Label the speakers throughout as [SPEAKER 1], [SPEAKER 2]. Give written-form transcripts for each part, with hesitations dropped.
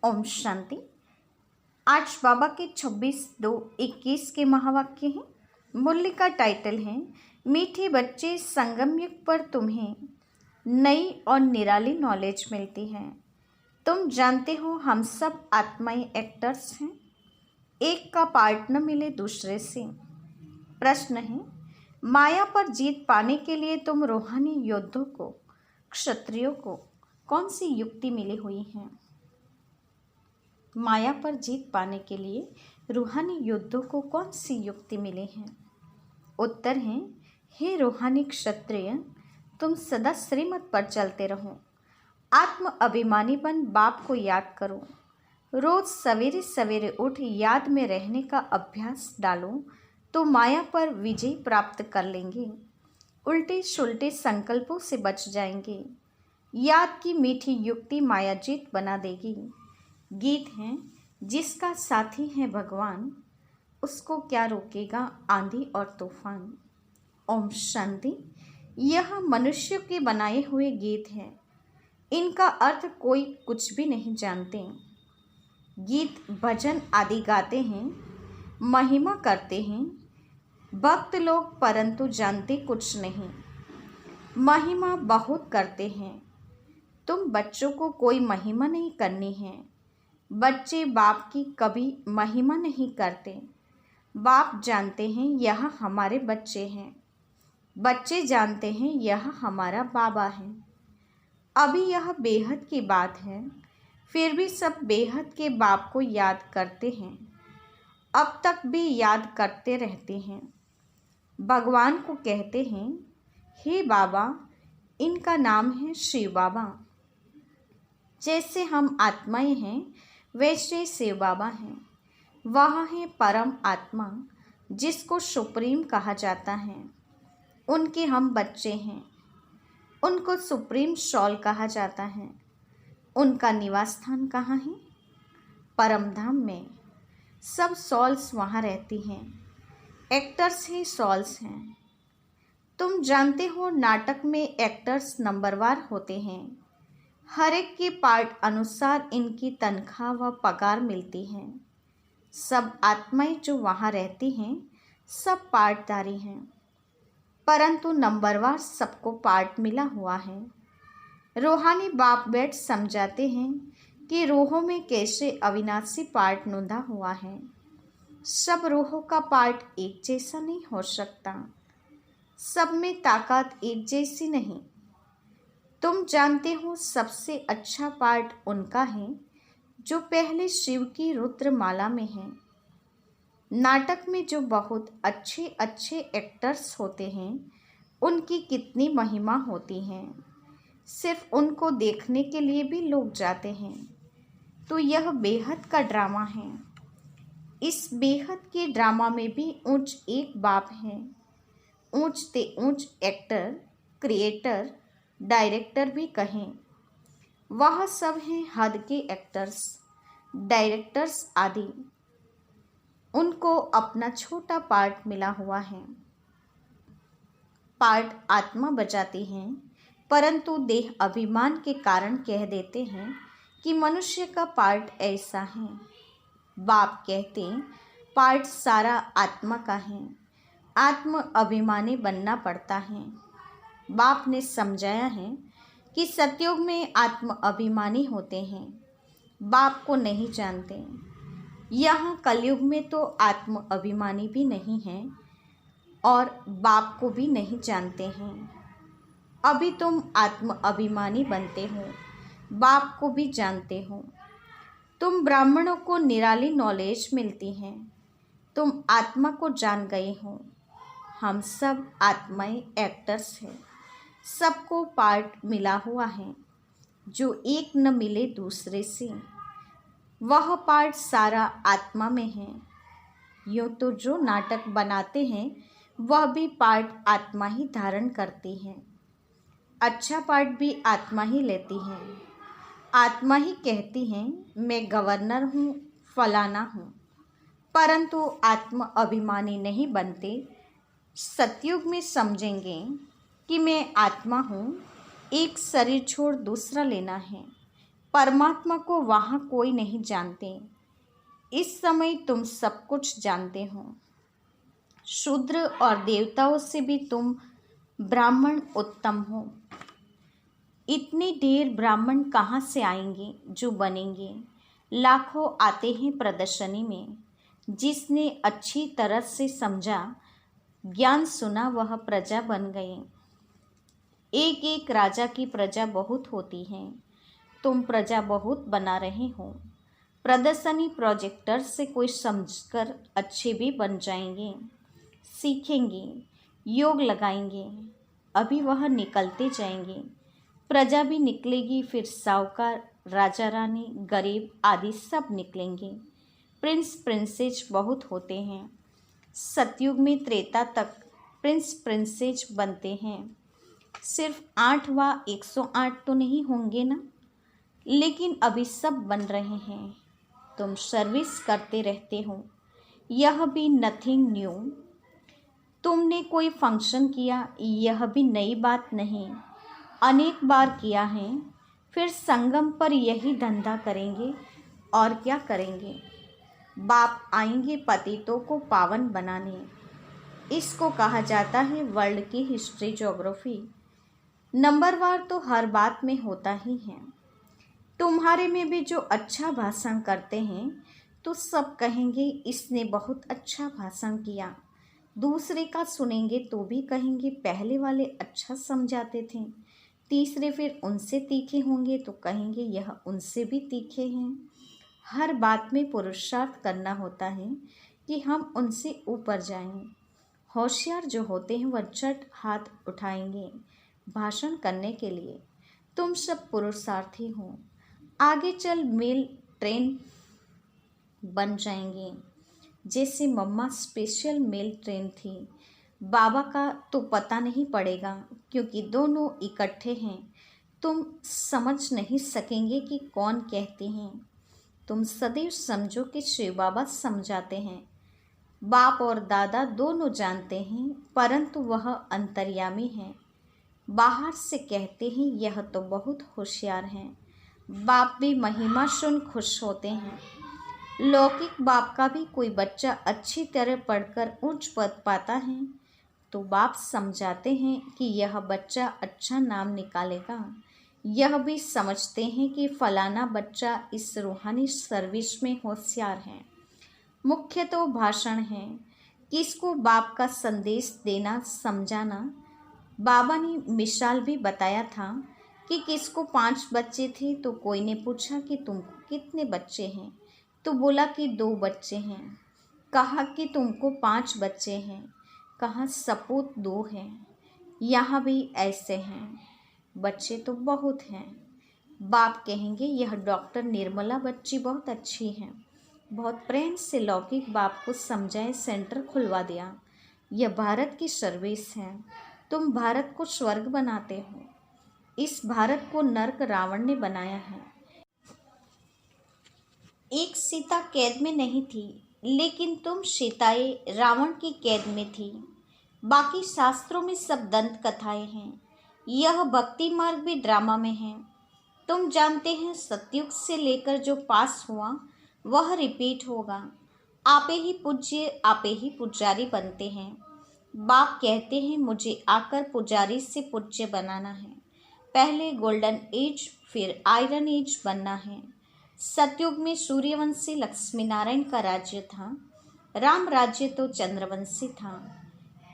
[SPEAKER 1] ओम शांति। आज बाबा के 26/2/21 के महावाक्य हैं। मूल्य का टाइटल है मीठे बच्चे, संगम युग पर तुम्हें नई और निराली नॉलेज मिलती है। तुम जानते हो हम सब आत्माएं एक्टर्स हैं। एक का पार्ट न मिले दूसरे से। प्रश्न है, माया पर जीत पाने के लिए तुम रूहानी योद्धों को, क्षत्रियों को कौन सी युक्ति मिली हुई है? माया पर जीत पाने के लिए रूहानी योद्धों को कौन सी युक्ति मिली है? उत्तर है, हे रूहानी क्षत्रिय, तुम सदा श्रीमत पर चलते रहो। आत्म अभिमानी बन बाप को याद करो। रोज सवेरे सवेरे उठ याद में रहने का अभ्यास डालो तो माया पर विजय प्राप्त कर लेंगे। उल्टे सुलटे संकल्पों से बच जाएंगे। याद की मीठी युक्ति माया जीत बना देगी। गीत है, जिसका साथी है भगवान, उसको क्या रोकेगा आंधी और तूफान। ओम शांति। यह मनुष्य के बनाए हुए गीत हैं। इनका अर्थ कोई कुछ भी नहीं जानते। गीत भजन आदि गाते हैं, महिमा करते हैं भक्त लोग, परंतु जानते कुछ नहीं। महिमा बहुत करते हैं। तुम बच्चों को कोई महिमा नहीं करनी है। बच्चे बाप की कभी महिमा नहीं करते। बाप जानते हैं यह हमारे बच्चे हैं। बच्चे जानते हैं यह हमारा बाबा है। अभी यह बेहद की बात है, फिर भी सब बेहद के बाप को याद करते हैं। अब तक भी याद करते रहते हैं। भगवान को कहते हैं, हे बाबा, इनका नाम है शिव बाबा। जैसे हम आत्माएं हैं वैसे शिव बाबा हैं। वह है परम आत्मा, जिसको सुप्रीम कहा जाता है। उनके हम बच्चे हैं। उनको सुप्रीम सॉल कहा जाता है। उनका निवास स्थान कहाँ है? परम धाम में। सब सॉल्स वहाँ रहती हैं। एक्टर्स ही सॉल्स हैं। तुम जानते हो नाटक में एक्टर्स नंबरवार होते हैं। हर एक के पार्ट अनुसार इनकी तनख्वाह व पगार मिलती है। सब आत्माएं जो वहाँ रहती हैं सब पार्टदारी हैं, परंतु नंबरवार सबको पार्ट मिला हुआ है। रूहानी बाप बैठ समझाते हैं कि रूहों में कैसे अविनाशी पार्ट नोंदा हुआ है। सब रूहों का पार्ट एक जैसा नहीं हो सकता। सब में ताकत एक जैसी नहीं। तुम जानते हो सबसे अच्छा पार्ट उनका है जो पहले शिव की रुद्र माला में है। नाटक में जो बहुत अच्छे अच्छे एक्टर्स होते हैं उनकी कितनी महिमा होती है। सिर्फ उनको देखने के लिए भी लोग जाते हैं। तो यह बेहद का ड्रामा है। इस बेहद के ड्रामा में भी ऊंच एक बाप है। ऊंच ते ऊंच एक्टर, क्रिएटर, डायरेक्टर भी कहें। वह सब हैं हद के एक्टर्स, डायरेक्टर्स आदि। उनको अपना छोटा पार्ट मिला हुआ है। पार्ट आत्मा बजाती हैं, परंतु देह अभिमान के कारण कह देते हैं कि मनुष्य का पार्ट ऐसा है। बाप कहते पार्ट सारा आत्मा का है। आत्म अभिमानी बनना पड़ता है। बाप ने समझाया है कि सतयुग में आत्म अभिमानी होते हैं। बाप को नहीं जानते। यहाँ कलयुग में तो आत्म अभिमानी भी नहीं है और बाप को भी नहीं जानते हैं। अभी तुम आत्म अभिमानी बनते हो, बाप को भी जानते हो। तुम ब्राह्मणों को निराली नॉलेज मिलती है। तुम आत्मा को जान गए हो। हम सब आत्माएं एक्टर्स हैं। सबको पार्ट मिला हुआ है। जो एक न मिले दूसरे से, वह पार्ट सारा आत्मा में है। यूँ तो जो नाटक बनाते हैं वह भी पार्ट आत्मा ही धारण करती है। अच्छा पार्ट भी आत्मा ही लेती है। आत्मा ही कहती हैं मैं गवर्नर हूँ, फलाना हूँ, परंतु आत्म अभिमानी नहीं बनते। सतयुग में समझेंगे कि मैं आत्मा हूँ, एक शरीर छोड़ दूसरा लेना है। परमात्मा को वहाँ कोई नहीं जानते। इस समय तुम सब कुछ जानते हो। शूद्र और देवताओं से भी तुम ब्राह्मण उत्तम हो। इतने ढेर ब्राह्मण कहाँ से आएंगे जो बनेंगे? लाखों आते हैं प्रदर्शनी में। जिसने अच्छी तरह से समझा, ज्ञान सुना, वह प्रजा बन गए। एक एक राजा की प्रजा बहुत होती है। तुम प्रजा बहुत बना रहे हो। प्रदर्शनी प्रोजेक्टर से कोई समझकर अच्छे भी बन जाएंगे, सीखेंगे, योग लगाएंगे। अभी वह निकलते जाएंगे। प्रजा भी निकलेगी, फिर साहूकार, राजा रानी, गरीब आदि सब निकलेंगे। प्रिंस प्रिंसेस बहुत होते हैं। सतयुग में त्रेता तक प्रिंस प्रिंसेस बनते हैं। सिर्फ 8 व 108 तो नहीं होंगे ना, लेकिन अभी सब बन रहे हैं। तुम सर्विस करते रहते हो, यह भी नथिंग न्यू। तुमने कोई फंक्शन किया, यह भी नई बात नहीं, अनेक बार किया है। फिर संगम पर यही धंधा करेंगे और क्या करेंगे? बाप आएंगे पतितों को पावन बनाने। इसको कहा जाता है वर्ल्ड की हिस्ट्री ज्योग्राफी। नंबरवार तो हर बात में होता ही है। तुम्हारे में भी जो अच्छा भाषण करते हैं तो सब कहेंगे इसने बहुत अच्छा भाषण किया। दूसरे का सुनेंगे तो भी कहेंगे पहले वाले अच्छा समझाते थे। तीसरे फिर उनसे तीखे होंगे तो कहेंगे यह उनसे भी तीखे हैं। हर बात में पुरुषार्थ करना होता है कि हम उनसे ऊपर जाएं। होशियार जो होते हैं वह झट हाथ उठाएंगे भाषण करने के लिए। तुम सब पुरुषार्थी हो। आगे चल मेल ट्रेन बन जाएंगे। जैसे मम्मा स्पेशल मेल ट्रेन थी। बाबा का तो पता नहीं पड़ेगा क्योंकि दोनों इकट्ठे हैं। तुम समझ नहीं सकेंगे कि कौन कहते हैं। तुम सदैव समझो कि शिव बाबा समझाते हैं। बाप और दादा दोनों जानते हैं, परंतु वह अंतर्यामी है। बाहर से कहते हैं यह तो बहुत होशियार हैं। बाप भी महिमा सुन खुश होते हैं। लौकिक बाप का भी कोई बच्चा अच्छी तरह पढ़कर उच्च पद पाता है तो बाप समझाते हैं कि यह बच्चा अच्छा नाम निकालेगा। यह भी समझते हैं कि फलाना बच्चा इस रूहानी सर्विस में होशियार है। मुख्य तो भाषण है, किसको बाप का संदेश देना, समझाना। बाबा ने मिसाल भी बताया था कि किसको 5 बच्चे थे तो कोई ने पूछा कि तुमको कितने बच्चे हैं, तो बोला कि 2 बच्चे हैं। कहा कि तुमको 5 बच्चे हैं, कहा सपूत 2 हैं। यहाँ भी ऐसे हैं, बच्चे तो बहुत हैं। बाप कहेंगे यह डॉक्टर निर्मला बच्ची बहुत अच्छी हैं। बहुत प्रेम से लौकिक बाप को समझाए सेंटर खुलवा दिया। यह भारत की सर्विस है। तुम भारत को स्वर्ग बनाते हो। इस भारत को नर्क रावण ने बनाया है। एक सीता कैद में नहीं थी, लेकिन तुम सीताएं रावण की कैद में थी। बाकी शास्त्रों में सब दंत कथाएं हैं। यह भक्ति मार्ग भी ड्रामा में है। तुम जानते हैं सतयुग से लेकर जो पास हुआ वह रिपीट होगा। आपे ही पूज्य, आपे ही पुजारी बनते हैं। बाप कहते हैं मुझे आकर पुजारी से पूज्य बनाना है। पहले गोल्डन एज फिर आयरन एज बनना है। सतयुग में सूर्यवंशी लक्ष्मी नारायण का राज्य था। राम राज्य तो चंद्रवंशी था।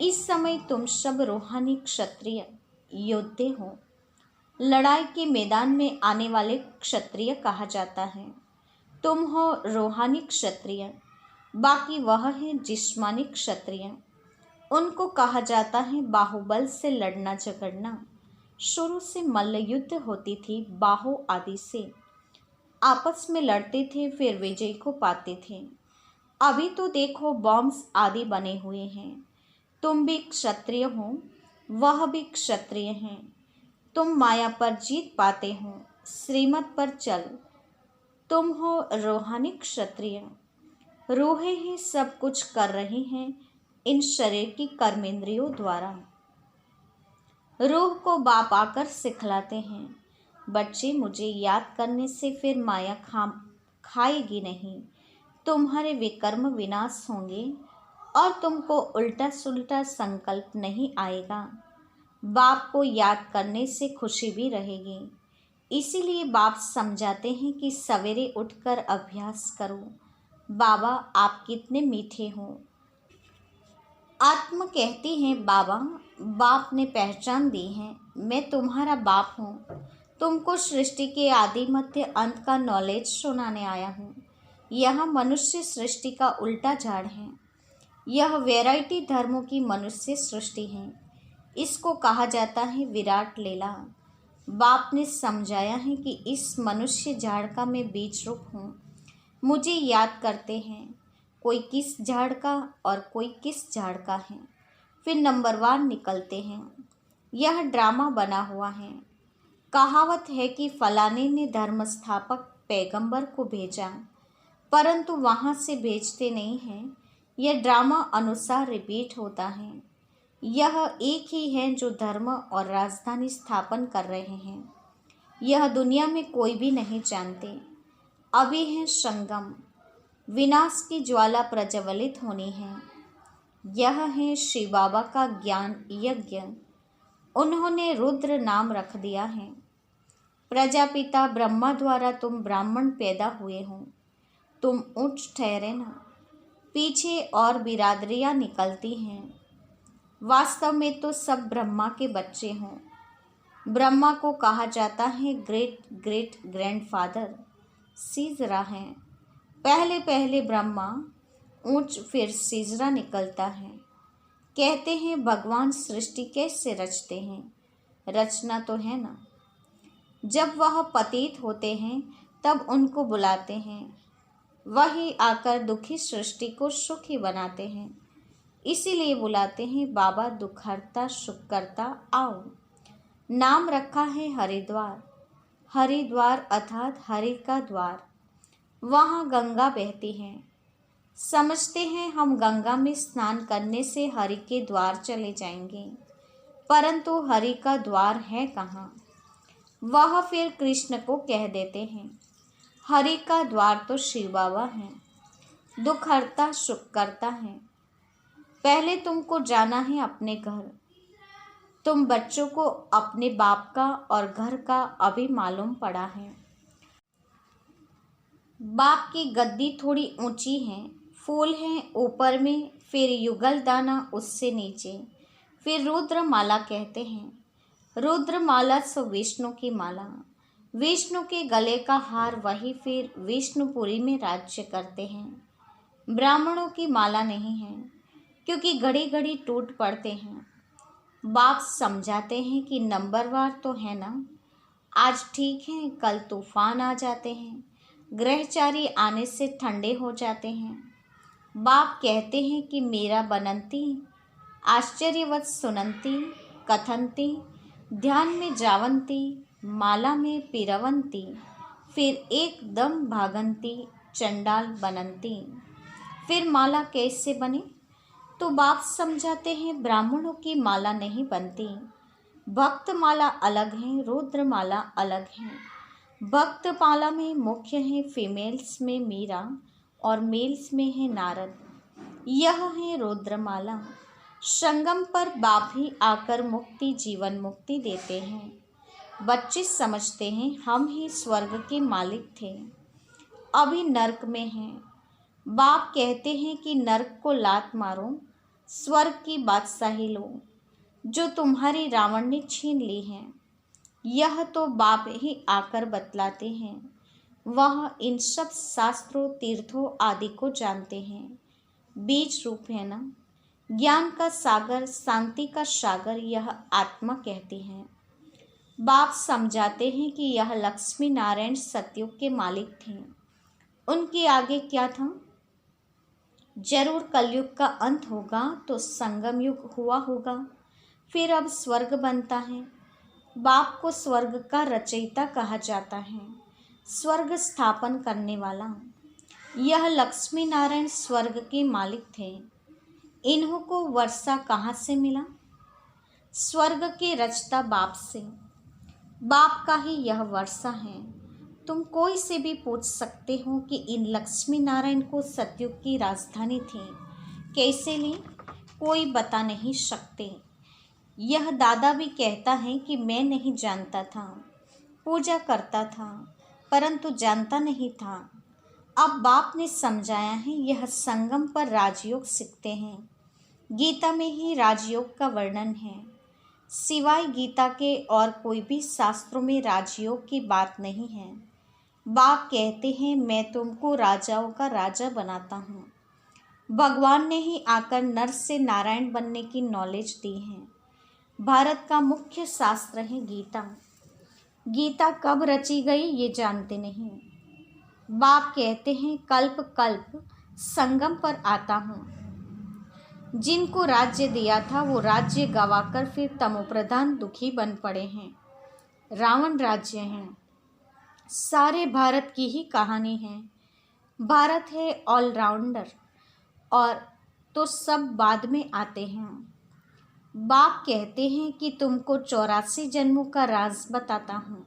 [SPEAKER 1] इस समय तुम सब रूहानी क्षत्रिय योद्धे हो। लड़ाई के मैदान में आने वाले क्षत्रिय कहा जाता है। तुम हो रूहानी क्षत्रिय, बाकी वह है जिस्मानी क्षत्रिय। उनको कहा जाता है बाहुबल से लड़ना झगड़ना। शुरू से मल्ल युद्ध होती थी। बाहु आदि से आपस में लड़ते थे, फिर विजय को पाते थे। अभी तो देखो बॉम्ब्स आदि बने हुए हैं। तुम भी क्षत्रिय हो, वह भी क्षत्रिय हैं। तुम माया पर जीत पाते हो, श्रीमत पर चल। तुम हो रूहानी क्षत्रिय। रूहें ही सब कुछ कर रही हैं इन शरीर की कर्मेंद्रियों द्वारा। रूह को बाप आकर सिखलाते हैं। बच्चे, मुझे याद करने से फिर माया खाएगी नहीं। तुम्हारे विकर्म विनाश होंगे और तुमको उल्टा सुल्टा संकल्प नहीं आएगा। बाप को याद करने से खुशी भी रहेगी। इसीलिए बाप समझाते हैं कि सवेरे उठकर अभ्यास करो। बाबा, आप कितने मीठे हो। आत्मा कहती है, बाबा, बाप ने पहचान दी है, मैं तुम्हारा बाप हूँ। तुमको सृष्टि के आदि मध्य अंत का नॉलेज सुनाने आया हूँ। यह मनुष्य सृष्टि का उल्टा झाड़ है। यह वैरायटी धर्मों की मनुष्य सृष्टि है। इसको कहा जाता है विराट लीला। बाप ने समझाया है कि इस मनुष्य झाड़ का मैं बीज रूप हूँ। मुझे याद करते हैं, कोई किस झाड़ का और कोई किस झाड़ का है, फिर नंबरवार निकलते हैं। यह ड्रामा बना हुआ है। कहावत है कि फलाने ने धर्म स्थापक पैगंबर को भेजा, परंतु वहाँ से भेजते नहीं हैं। यह ड्रामा अनुसार रिपीट होता है। यह एक ही है जो धर्म और राजधानी स्थापन कर रहे हैं। यह दुनिया में कोई भी नहीं जानते। अभी है संगम, विनाश की ज्वाला प्रज्वलित होनी है। यह है शिव बाबा का ज्ञान यज्ञ। उन्होंने रुद्र नाम रख दिया है। प्रजापिता ब्रह्मा द्वारा तुम ब्राह्मण पैदा हुए हो। तुम उच्च ठहरे ना, पीछे और बिरादरियां निकलती हैं। वास्तव में तो सब ब्रह्मा के बच्चे हों। ब्रह्मा को कहा जाता है ग्रेट ग्रेट ग्रैंडफादर। सीजरा हैं। पहले पहले ब्रह्मा, ऊंच फिर सीजरा निकलता है। कहते हैं भगवान सृष्टि कैसे रचते हैं। रचना तो है ना। जब वह पतित होते हैं तब उनको बुलाते हैं। वही आकर दुखी सृष्टि को सुखी बनाते हैं। इसीलिए बुलाते हैं, बाबा दुखहर्ता सुखकर्ता आओ। नाम रखा है हरिद्वार। हरिद्वार अर्थात हरि का द्वार। वहाँ गंगा बहती है। समझते हैं हम गंगा में स्नान करने से हरि के द्वार चले जाएंगे, परंतु हरि का द्वार है कहाँ। वह फिर कृष्ण को कह देते हैं। हरि का द्वार तो शिव बाबा हैं, दुखहर्ता सुखकर्ता हैं। पहले तुमको जाना है अपने घर। तुम बच्चों को अपने बाप का और घर का अभी मालूम पड़ा है। बाप की गद्दी थोड़ी ऊंची है। फूल हैं ऊपर में, फिर युगल दाना उससे नीचे, फिर रुद्र माला कहते हैं। रुद्र माला सो विष्णु की माला। विष्णु के गले का हार, वही फिर विष्णुपुरी में राज्य करते हैं। ब्राह्मणों की माला नहीं है, क्योंकि घड़ी घड़ी टूट पड़ते हैं। बाप समझाते हैं कि नंबरवार तो है ना। आज ठीक है, कल तूफान आ जाते हैं। ग्रहचारी आने से ठंडे हो जाते हैं। बाप कहते हैं कि मेरा बनंती, आश्चर्यवत सुनंती, कथनती, ध्यान में जावंती, माला में पिरवंती, फिर एकदम भागंती, चंडाल बनंती। फिर माला कैसे बने? तो बाप समझाते हैं, ब्राह्मणों की माला नहीं बनती। भक्त माला अलग है, रुद्र माला अलग है। भक्त माला में मुख्य है फीमेल्स में मीरा और मेल्स में है नारद। यह है रुद्रमाला। संगम पर बाप ही आकर मुक्ति, जीवन मुक्ति देते हैं। बच्चे समझते हैं हम ही स्वर्ग के मालिक थे, अभी नर्क में हैं। बाप कहते हैं कि नर्क को लात मारो, स्वर्ग की बादशाही लो, जो तुम्हारी रावण ने छीन ली है। यह तो बाप ही आकर बतलाते हैं। वह इन सब शास्त्रों, तीर्थों आदि को जानते हैं। बीज रूप है ना। ज्ञान का सागर, शांति का सागर, यह आत्मा कहती है। बाप समझाते हैं कि यह लक्ष्मी नारायण सतयुग के मालिक थे। उनके आगे क्या था? जरूर कलयुग का अंत होगा तो संगम युग हुआ होगा, फिर अब स्वर्ग बनता है। बाप को स्वर्ग का रचयिता कहा जाता है, स्वर्ग स्थापन करने वाला। यह लक्ष्मी नारायण स्वर्ग के मालिक थे। इन्हों को वर्षा कहाँ से मिला? स्वर्ग के रचता बाप से। बाप का ही यह वर्षा है। तुम कोई से भी पूछ सकते हो कि इन लक्ष्मी नारायण को सतयुग की राजधानी थी कैसे ली, कोई बता नहीं सकते। यह दादा भी कहता है कि मैं नहीं जानता था, पूजा करता था परंतु जानता नहीं था। अब बाप ने समझाया है, यह संगम पर राजयोग सीखते हैं। गीता में ही राजयोग का वर्णन है। सिवाय गीता के और कोई भी शास्त्रों में राजयोग की बात नहीं है। बाप कहते हैं, मैं तुमको राजाओं का राजा बनाता हूँ। भगवान ने ही आकर नर से नारायण बनने की नॉलेज दी है। भारत का मुख्य शास्त्र है गीता। गीता कब रची गई ये जानते नहीं। बाप कहते हैं, कल्प कल्प संगम पर आता हूँ। जिनको राज्य दिया था वो राज्य गवाकर फिर तमोप्रधान दुखी बन पड़े हैं। रावण राज्य है। सारे भारत की ही कहानी है। भारत है ऑलराउंडर और तो सब बाद में आते हैं। बाप कहते हैं कि तुमको 84 जन्मों का राज बताता हूँ।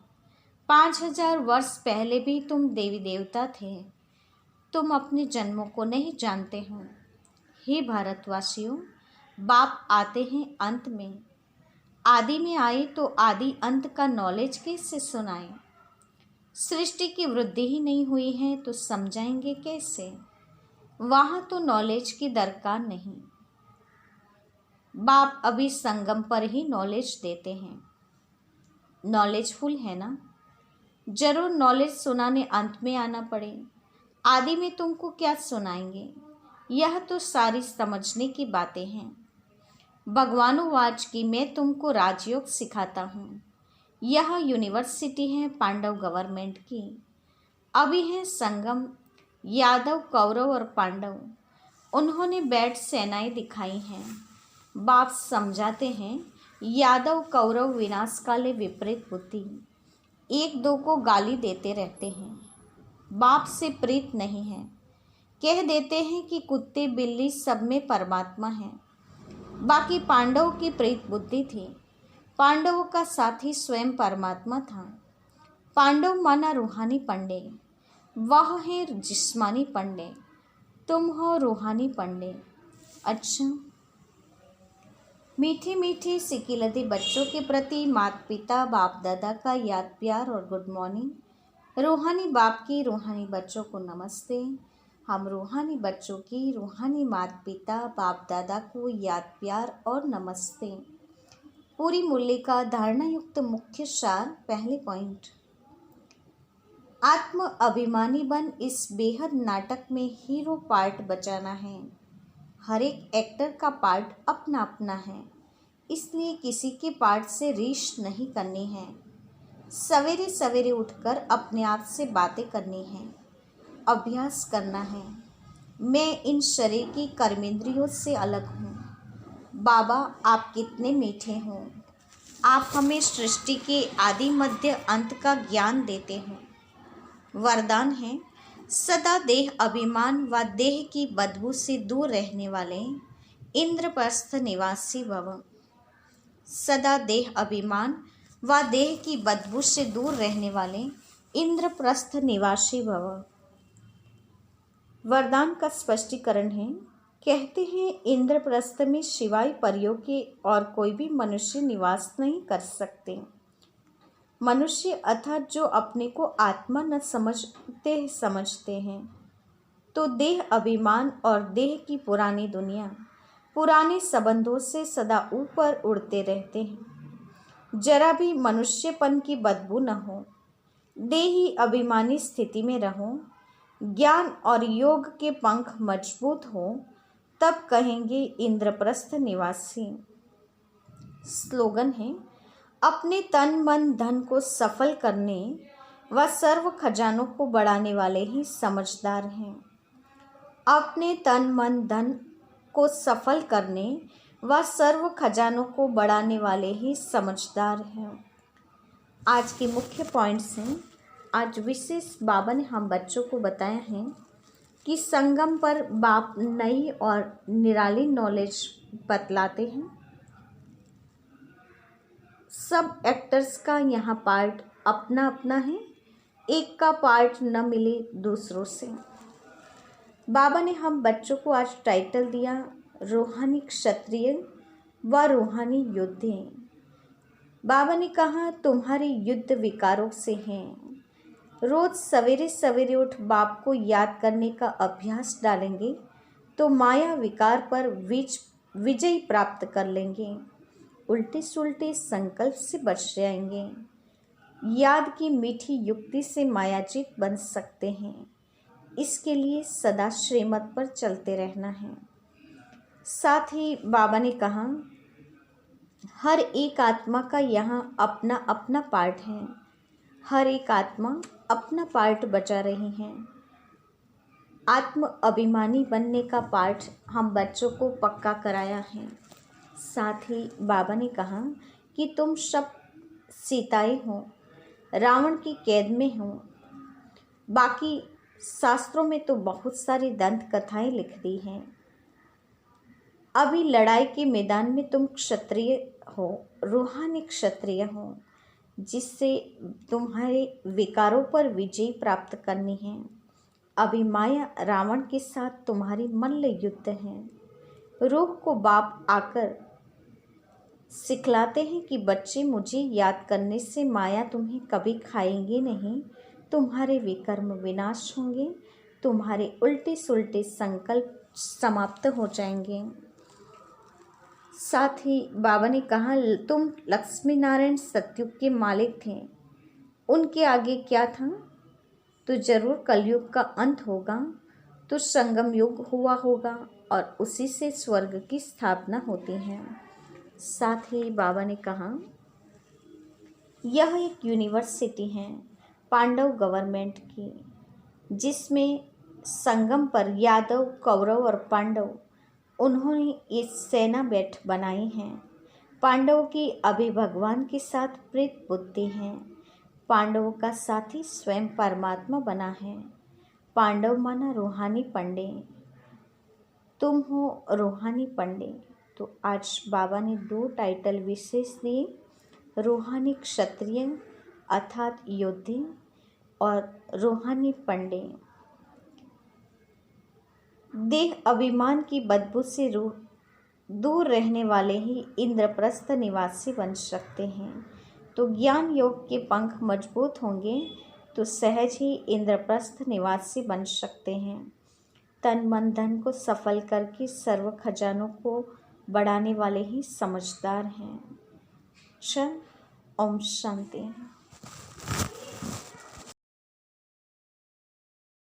[SPEAKER 1] 5000 वर्ष पहले भी तुम देवी देवता थे। तुम अपने जन्मों को नहीं जानते हो। हे भारतवासियों, बाप आते हैं अंत में। आदि में आए तो आदि अंत का नॉलेज कैसे सुनाए। सृष्टि की वृद्धि ही नहीं हुई है तो समझाएंगे कैसे। वहाँ तो नॉलेज की दरकार नहीं। बाप अभी संगम पर ही नॉलेज देते हैं। नॉलेजफुल है ना। जरूर नॉलेज सुनाने अंत में आना पड़े। आदि में तुमको क्या सुनाएंगे। यह तो सारी समझने की बातें हैं। भगवानुवाच की मैं तुमको राजयोग सिखाता हूँ। यह यूनिवर्सिटी है पांडव गवर्नमेंट की। अभी है संगम। यादव, कौरव और पांडव, उन्होंने बैठ सेनाएं दिखाई हैं। बाप समझाते हैं, यादव कौरव विनाशकाले विपरीत बुद्धि, एक दो को गाली देते रहते हैं। बाप से प्रीत नहीं है। कह देते हैं कि कुत्ते बिल्ली सब में परमात्मा है। बाकी पांडव की प्रीत बुद्धि थी। पांडवों का साथी स्वयं परमात्मा था। पांडव माना रूहानी पंडे, वह है जिस्मानी पंडे, तुम हो रूहानी पंडे। अच्छा, मीठी मीठी सिकिलती बच्चों के प्रति माता पिता बाप दादा का याद प्यार और गुड मॉर्निंग। रूहानी बाप की रूहानी बच्चों को नमस्ते। हम रूहानी बच्चों की रूहानी माता पिता बाप दादा को याद प्यार और नमस्ते। पूरी मूल्य का धारणा युक्त मुख्य सार। पहले पॉइंट, आत्म अभिमानी बन इस बेहद नाटक में हीरो पार्ट बचाना है। हर एक एक्टर का पार्ट अपना अपना है, इसलिए किसी के पार्ट से रीस नहीं करनी है। सवेरे सवेरे उठकर अपने आप से बातें करनी है, अभ्यास करना है। मैं इन शरीर की कर्मेंद्रियों से अलग हूँ। बाबा आप कितने मीठे हो। आप हमें सृष्टि के आदि मध्य अंत का ज्ञान देते हो। वरदान है, सदा देह अभिमान व देह की बदबू से दूर रहने वाले इंद्रप्रस्थ निवासी भव। सदा देह अभिमान व देह की बदबू से दूर रहने वाले इंद्रप्रस्थ निवासी भव। वरदान का स्पष्टीकरण है। कहते हैं इंद्रप्रस्थ में शिवाय परियों के और कोई भी मनुष्य निवास नहीं कर सकते। मनुष्य अर्थात जो अपने को आत्मा न समझते हैं तो देह अभिमान और देह की पुरानी दुनिया, पुराने संबंधों से सदा ऊपर उड़ते रहते हैं। जरा भी मनुष्यपन की बदबू न हो, देही अभिमानी स्थिति में रहो, ज्ञान और योग के पंख मजबूत हो, तब कहेंगे इंद्रप्रस्थ निवासी। स्लोगन है, अपने तन मन धन को सफल करने व सर्व खजानों को बढ़ाने वाले ही समझदार हैं। अपने तन मन धन को सफल करने व सर्व खजानों को बढ़ाने वाले ही समझदार हैं। आज के मुख्य पॉइंट्स हैं। आज विशेष बाबा ने हम बच्चों को बताया है कि संगम पर बाप नई और निराली नॉलेज बतलाते हैं। सब एक्टर्स का यहाँ पार्ट अपना अपना है, एक का पार्ट न मिले दूसरों से। बाबा ने हम बच्चों को आज टाइटल दिया रूहानी क्षत्रिय व रूहानी योद्धे। बाबा ने कहा तुम्हारे युद्ध विकारों से हैं। रोज सवेरे सवेरे उठ बाप को याद करने का अभ्यास डालेंगे तो माया विकार पर विजय प्राप्त कर लेंगे। उल्टे सुल्टे संकल्प से बच जाएंगे। याद की मीठी युक्ति से मायाजीत बन सकते हैं। इसके लिए सदा श्रीमत पर चलते रहना है। साथ ही बाबा ने कहा हर एक आत्मा का यहाँ अपना अपना पार्ट है। हर एक आत्मा अपना पार्ट बचा रही है। आत्म अभिमानी बनने का पार्ट हम बच्चों को पक्का कराया है। साथ ही बाबा ने कहा कि तुम सब सीताएं हो, रावण की कैद में हो। बाकी शास्त्रों में तो बहुत सारी दंत कथाएं लिख दी हैं। अभी लड़ाई के मैदान में तुम क्षत्रिय हो, रूहानी क्षत्रिय हो, जिससे तुम्हारे विकारों पर विजय प्राप्त करनी है। अभी माया रावण के साथ तुम्हारी मल्ल युद्ध है। रूह को बाप आकर सिखलाते हैं कि बच्चे मुझे याद करने से माया तुम्हें कभी खाएंगे नहीं। तुम्हारे विकर्म विनाश होंगे। तुम्हारे उल्टे सुल्टे संकल्प समाप्त हो जाएंगे। साथ ही बाबा ने कहा तुम लक्ष्मी नारायण सतयुग के मालिक थे। उनके आगे क्या था? तो जरूर कलयुग का अंत होगा, तो संगम युग हुआ होगा और उसी से स्वर्ग की स्थापना होती है। साथ ही बाबा ने कहा यह एक यूनिवर्सिटी है पांडव गवर्नमेंट की, जिसमें संगम पर यादव, कौरव और पांडव उन्होंने ये सेना बैठ बनाई है। पांडवों की अभी भगवान के साथ प्रीत बुद्धि है। पांडवों का साथी स्वयं परमात्मा बना है। पांडव माना रूहानी पंडे। तुम हो रूहानी पंडे। तो आज बाबा ने 2 टाइटल विशेष दिए, रूहानी क्षत्रिय अर्थात योद्धे और रूहानी पंडे। देह अभिमान की बदबू से दूर रहने वाले ही इंद्रप्रस्थ निवासी बन सकते हैं। तो ज्ञान योग के पंख मजबूत होंगे तो सहज ही इंद्रप्रस्थ निवासी बन सकते हैं। तन मन धन को सफल करके सर्व खजानों को बढ़ाने वाले ही समझदार हैं। ओम शांति।